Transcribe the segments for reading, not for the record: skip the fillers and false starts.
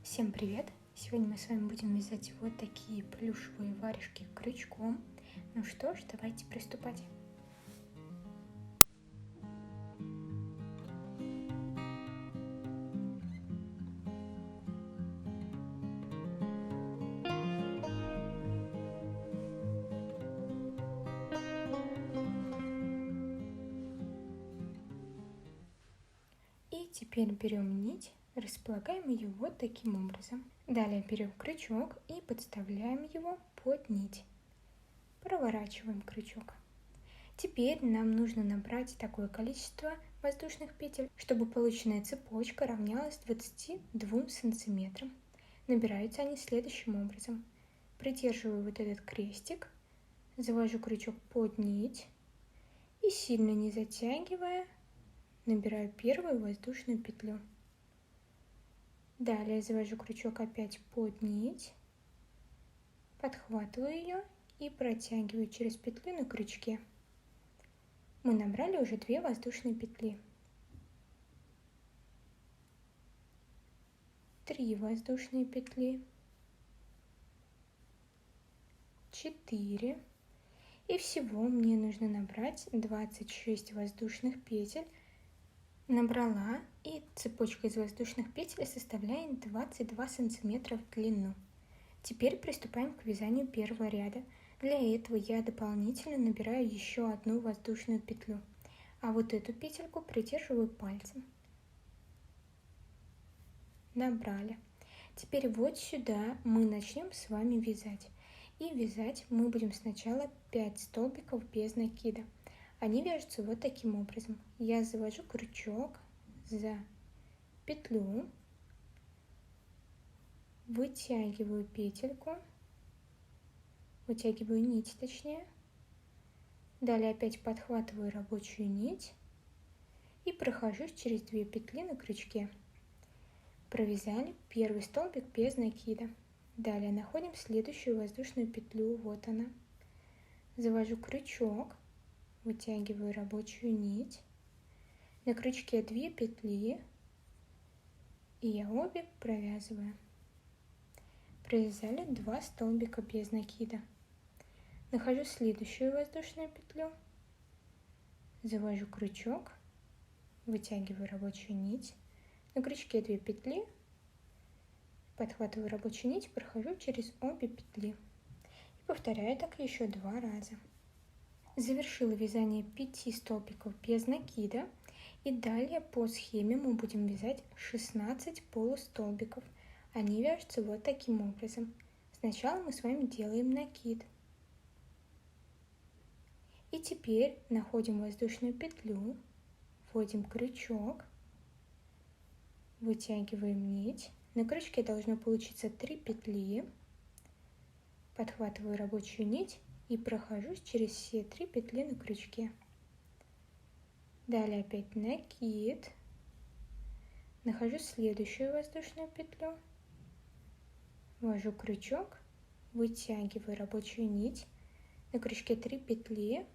Всем привет! Сегодня мы с вами будем вязать вот такие плюшевые варежки крючком. Ну что ж, давайте приступать. И теперь берем нить, располагаем ее вот таким образом. Далее берем крючок и подставляем его под нить. Проворачиваем крючок. Теперь нам нужно набрать такое количество воздушных петель, чтобы полученная цепочка равнялась 22 сантиметрам. Набираются они следующим образом. Придерживаю вот этот крестик, завожу крючок под нить и, сильно не затягивая, набираю первую воздушную петлю. Далее завожу крючок опять под нить, подхватываю ее и протягиваю через петлю на крючке. Мы набрали уже 2 воздушные петли. 3 воздушные петли. 4. И всего мне нужно набрать 26 воздушных петель. Набрала, и цепочка из воздушных петель составляет 22 сантиметра в длину. Теперь приступаем к вязанию первого ряда. Для этого я дополнительно набираю еще одну воздушную петлю, а вот эту петельку придерживаю пальцем. Набрали. Теперь вот сюда мы начнем с вами вязать. И вязать мы будем сначала 5 столбиков без накида. Они вяжутся вот таким образом. Я завожу крючок за петлю, вытягиваю петельку, вытягиваю нить точнее. Далее опять подхватываю рабочую нить и прохожусь через 2 петли на крючке. Провязали первый столбик без накида. Далее находим следующую воздушную петлю, вот она. Завожу крючок, вытягиваю рабочую нить. На крючке 2 петли, и я обе провязываю. Провязали 2 столбика без накида. Нахожу следующую воздушную петлю, завожу крючок, вытягиваю рабочую нить. На крючке 2 петли, подхватываю рабочую нить, прохожу через обе петли. И повторяю так еще 2 раза. Завершила вязание 5 столбиков без накида. И далее по схеме мы будем вязать 16 полустолбиков. Они вяжутся вот таким образом. Сначала мы с вами делаем накид. И теперь находим воздушную петлю, вводим крючок, вытягиваем нить. На крючке должно получиться 3 петли. Подхватываю рабочую нить и прохожусь через все 3 петли на крючке. Далее опять накид. Нахожу следующую воздушную петлю, ввожу крючок, вытягиваю рабочую нить. На крючке 3 петли,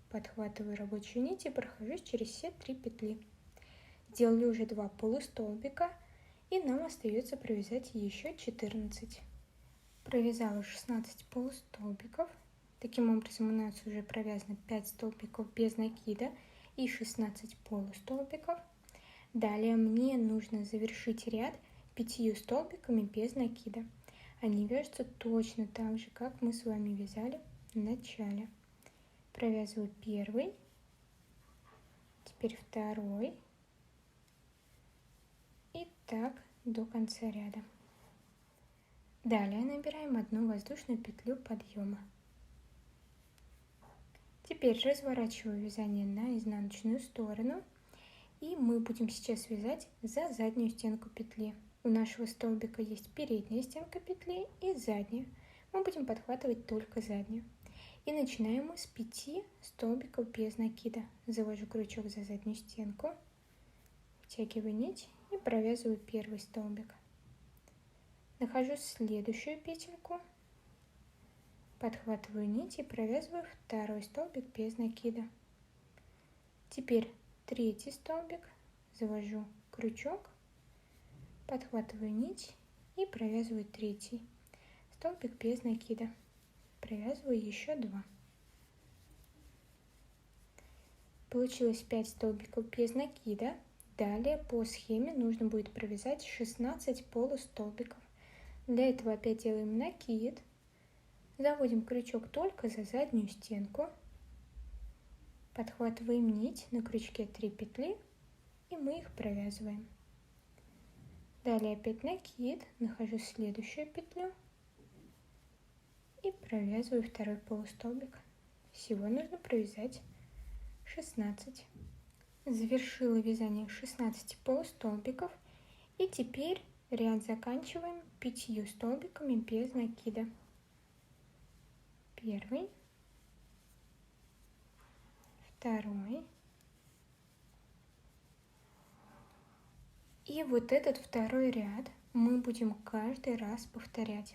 подхватываю рабочую нить и прохожусь через все 3 петли. Сделали уже 2 полустолбика, и нам остается провязать еще 14. Провязала 16 полустолбиков. Таким образом у нас уже провязано 5 столбиков без накида и 16 полустолбиков. Далее мне нужно завершить ряд 5 столбиками без накида. Они вяжутся точно так же, как мы с вами вязали в начале. Провязываю первый, теперь второй, и так до конца ряда. Далее набираем одну воздушную петлю подъема. Теперь разворачиваю вязание на изнаночную сторону, и мы будем сейчас вязать за заднюю стенку петли. У нашего столбика есть передняя стенка петли и задняя. Мы будем подхватывать только заднюю. И начинаем мы с 5 столбиков без накида. Завожу крючок за заднюю стенку, втягиваю нить и провязываю первый столбик. Нахожу следующую петельку, подхватываю нить и провязываю второй столбик без накида. Теперь третий столбик, завожу крючок, подхватываю нить и провязываю третий столбик без накида. Провязываю еще 2. Получилось 5 столбиков без накида. Далее по схеме нужно будет провязать 16 полустолбиков. Для этого опять делаем накид. Заводим крючок только за заднюю стенку. Подхватываем нить, на крючке 3 петли, и мы их провязываем. Далее опять накид, нахожу следующую петлю и провязываю второй полустолбик. Всего нужно провязать 16. Завершила вязание 16 полустолбиков, и теперь ряд заканчиваем 5 столбиками без накида. Первый, второй. И вот этот второй ряд мы будем каждый раз повторять.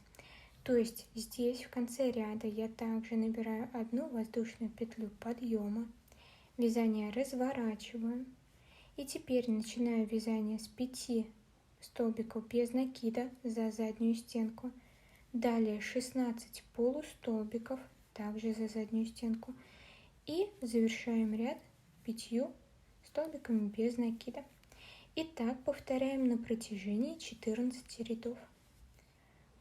То есть здесь в конце ряда я также набираю одну воздушную петлю подъема, вязание разворачиваю. И теперь начинаю вязание с 5 столбиков без накида за заднюю стенку. Далее 16 полустолбиков, также за заднюю стенку. И завершаем ряд 5 столбиками без накида. И так повторяем на протяжении 14 рядов.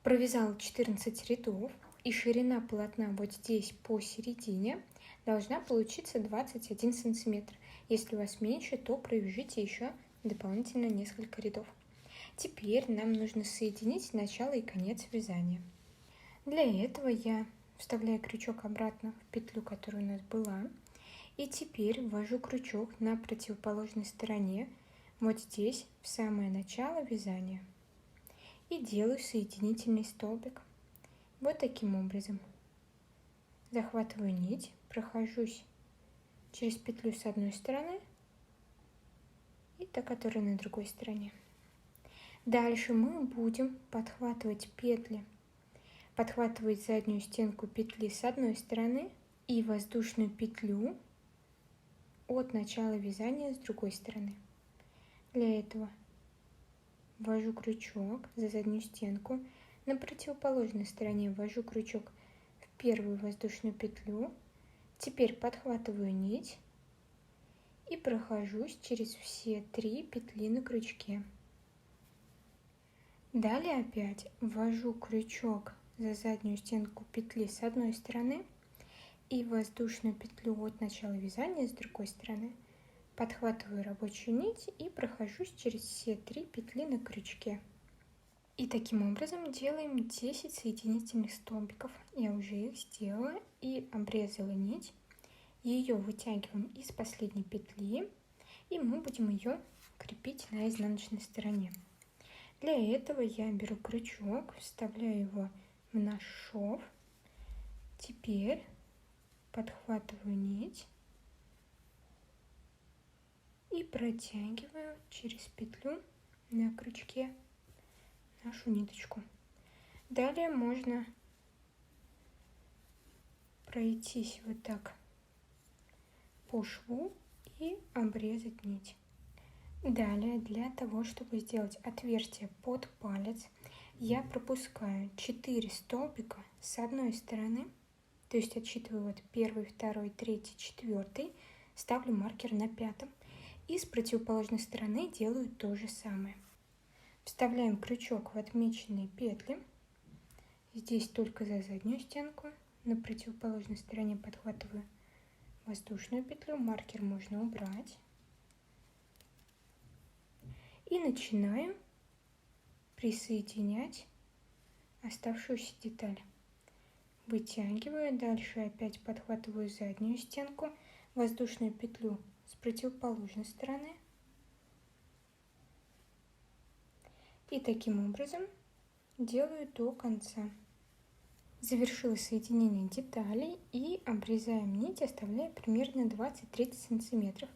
Провязала 14 рядов, и ширина полотна вот здесь посередине должна получиться 21 сантиметр. Если у вас меньше, то провяжите еще дополнительно несколько рядов. Теперь нам нужно соединить начало и конец вязания. Для этого я вставляю крючок обратно в петлю, которая у нас была. И теперь ввожу крючок на противоположной стороне, вот здесь, в самое начало вязания. И делаю соединительный столбик. Вот таким образом. Захватываю нить, прохожусь через петлю с одной стороны и та, которая на другой стороне. Дальше мы будем подхватывать петли, подхватывать заднюю стенку петли с одной стороны и воздушную петлю от начала вязания с другой стороны. Для этого ввожу крючок за заднюю стенку, на противоположной стороне ввожу крючок в первую воздушную петлю, теперь подхватываю нить и прохожусь через все 3 петли на крючке. Далее опять ввожу крючок за заднюю стенку петли с одной стороны и воздушную петлю от начала вязания с другой стороны. Подхватываю рабочую нить и прохожусь через все 3 петли на крючке. И таким образом делаем 10 соединительных столбиков. Я уже их сделала и обрезала нить. Ее вытягиваем из последней петли, и мы будем ее крепить на изнаночной стороне. Для этого я беру крючок, вставляю его в наш шов. Теперь подхватываю нить и протягиваю через петлю на крючке нашу ниточку. Далее можно пройтись вот так по шву и обрезать нить. Далее, для того, чтобы сделать отверстие под палец, я пропускаю 4 столбика с одной стороны, то есть отсчитываю вот 1, 2, 3, 4, ставлю маркер на 5, и с противоположной стороны делаю то же самое. Вставляем крючок в отмеченные петли, здесь только за заднюю стенку, на противоположной стороне подхватываю воздушную петлю, маркер можно убрать. И начинаю присоединять оставшуюся деталь. Вытягиваю, дальше опять подхватываю заднюю стенку, воздушную петлю с противоположной стороны. И таким образом делаю до конца. Завершила соединение деталей и обрезаем нить, оставляя примерно 20-30 сантиметров.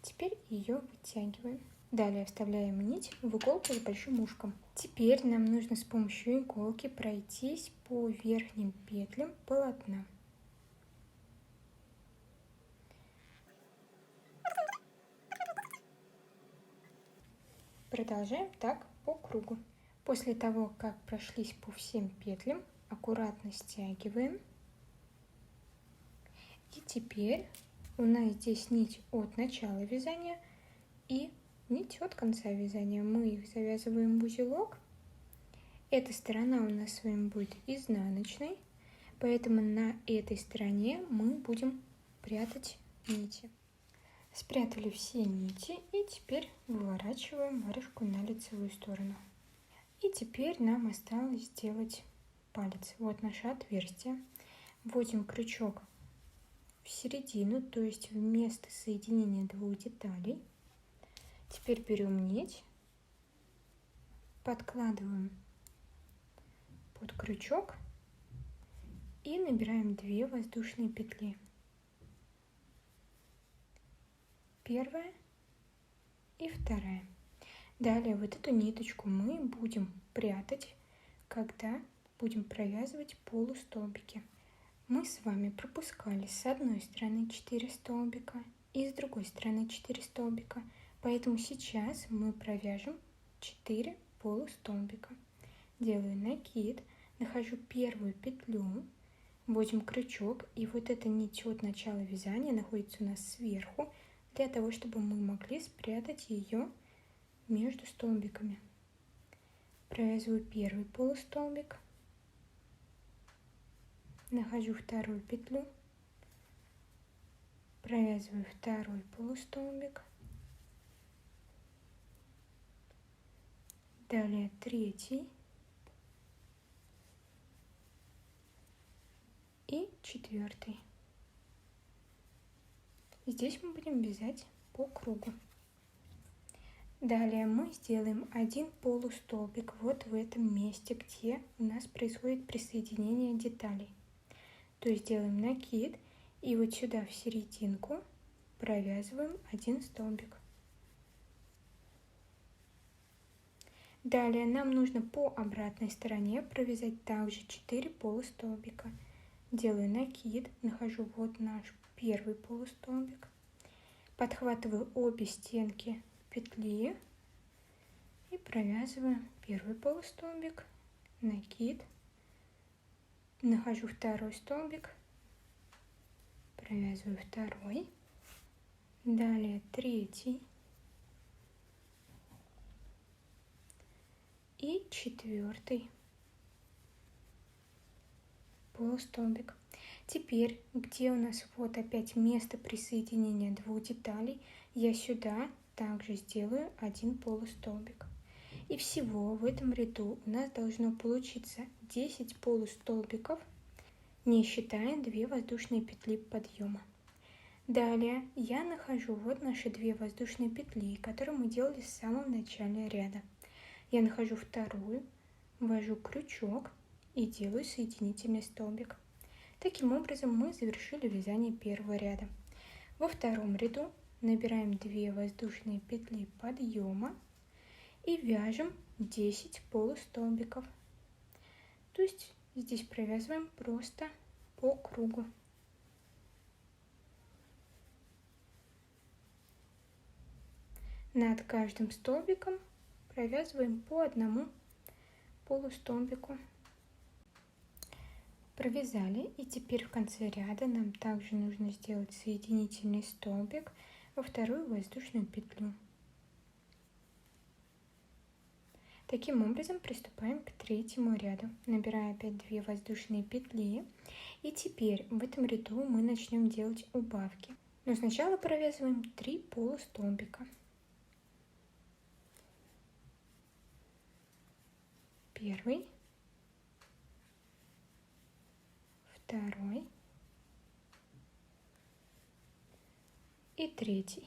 Теперь ее вытягиваем. Далее вставляем нить в иголку с большим ушком. Теперь нам нужно с помощью иголки пройтись по верхним петлям полотна. Продолжаем так по кругу. После того, как прошлись по всем петлям, аккуратно стягиваем. И теперь у нас здесь нить от начала вязания и нить от конца вязания. Мы их завязываем в узелок. Эта сторона у нас с вами будет изнаночной, поэтому на этой стороне мы будем прятать нити. Спрятали все нити и теперь выворачиваем варежку на лицевую сторону. И теперь нам осталось сделать палец. Вот наше отверстие. Вводим крючок в середину, то есть в место соединения двух деталей. Теперь берем нить, подкладываем под крючок и набираем 2 воздушные петли. Первая и вторая. Далее вот эту ниточку мы будем прятать, когда будем провязывать полустолбики. Мы с вами пропускали с одной стороны 4 столбика и с другой стороны 4 столбика, поэтому сейчас мы провяжем 4 полустолбика. Делаю накид, нахожу первую петлю, вводим крючок, и вот эта нить от начала вязания находится у нас сверху, для того, чтобы мы могли спрятать ее между столбиками. Провязываю первый полустолбик, нахожу вторую петлю, провязываю второй полустолбик, далее третий и четвертый. Здесь мы будем вязать по кругу. Далее мы сделаем один полустолбик вот в этом месте, где у нас происходит присоединение деталей. То есть делаем накид и вот сюда в серединку провязываем один столбик. Далее нам нужно по обратной стороне провязать также 4 полустолбика. Делаю накид, нахожу вот наш первый полустолбик, подхватываю обе стенки петли и провязываю первый полустолбик, накид, нахожу второй столбик, провязываю второй, далее третий и четвертый полустолбик. Теперь, где у нас вот опять место присоединения двух деталей, я сюда также сделаю один полустолбик. И всего в этом ряду у нас должно получиться 10 полустолбиков, не считая 2 воздушные петли подъема. Далее я нахожу вот наши 2 воздушные петли, которые мы делали в самом начале ряда. Я нахожу вторую, ввожу крючок и делаю соединительный столбик. Таким образом мы завершили вязание первого ряда. Во втором ряду набираем 2 воздушные петли подъема и вяжем 10 полустолбиков. То есть здесь провязываем просто по кругу. Над каждым столбиком провязываем по одному полустолбику. Провязали, и теперь в конце ряда нам также нужно сделать соединительный столбик во вторую воздушную петлю. Таким образом приступаем к третьему ряду, набирая опять 2 воздушные петли, и теперь в этом ряду мы начнем делать убавки. Но сначала провязываем 3 полустолбика. Первый, второй и третий.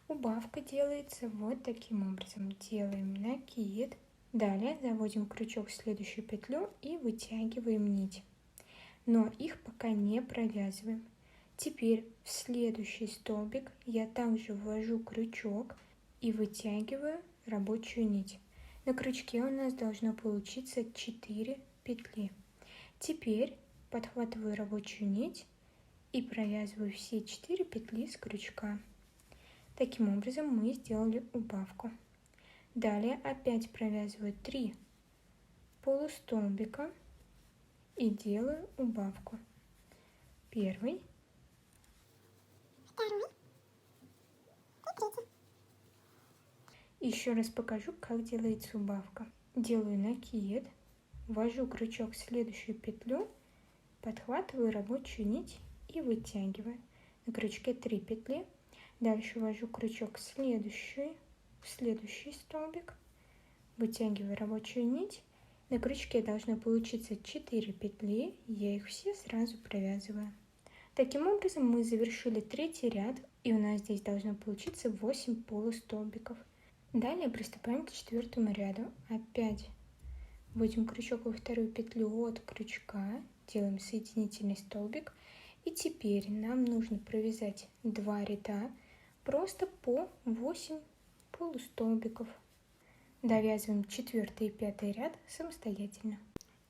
Убавка делается вот таким образом. Делаем накид, далее заводим крючок в следующую петлю и вытягиваем нить. Но их пока не провязываем. Теперь в следующий столбик я также ввожу крючок и вытягиваю рабочую нить. На крючке у нас должно получиться 4 петли. Теперь подхватываю рабочую нить и провязываю все 4 петли с крючка. Таким образом мы сделали убавку. Далее опять провязываю 3 полустолбика и делаю убавку. Первый, второй и третий. Еще раз покажу, как делается убавка. Делаю накид, ввожу крючок в следующую петлю, подхватываю рабочую нить и вытягиваю. На крючке 3 петли. Дальше ввожу крючок в следующий столбик, вытягиваю рабочую нить. На крючке должно получиться 4 петли, я их все сразу провязываю. Таким образом мы завершили третий ряд, и у нас здесь должно получиться 8 полустолбиков. Далее приступаем к четвертому ряду. Опять вводим крючок во вторую петлю от крючка, делаем соединительный столбик. И теперь нам нужно провязать 2 ряда просто по 8 полустолбиков. Довязываем 4 и 5 ряд самостоятельно.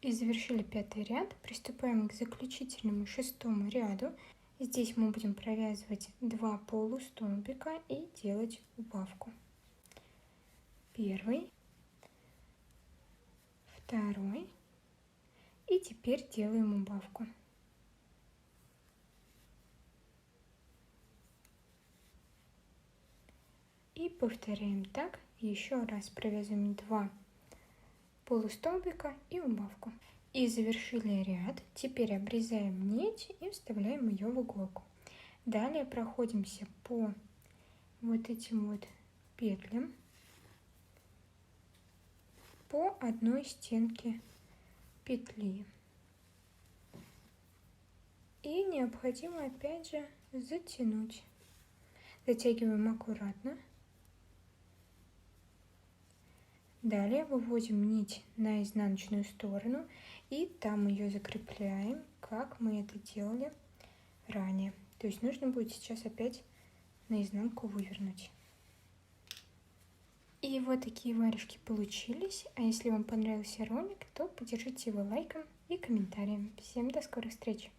И завершили 5 ряд, приступаем к заключительному 6 ряду. Здесь мы будем провязывать 2 полустолбика и делать убавку. Первый, второй и теперь делаем убавку. И повторяем так, еще раз провязываем 2 полустолбика и убавку. И завершили ряд, теперь обрезаем нить и вставляем ее в иголку. Далее проходимся по вот этим вот петлям по одной стенке петли. И необходимо опять же затянуть. Затягиваем аккуратно. Далее выводим нить на изнаночную сторону и там ее закрепляем, как мы это делали ранее. То есть нужно будет сейчас опять наизнанку вывернуть. И вот такие варежки получились. А если вам понравился ролик, то поддержите его лайком и комментарием. Всем до скорых встреч!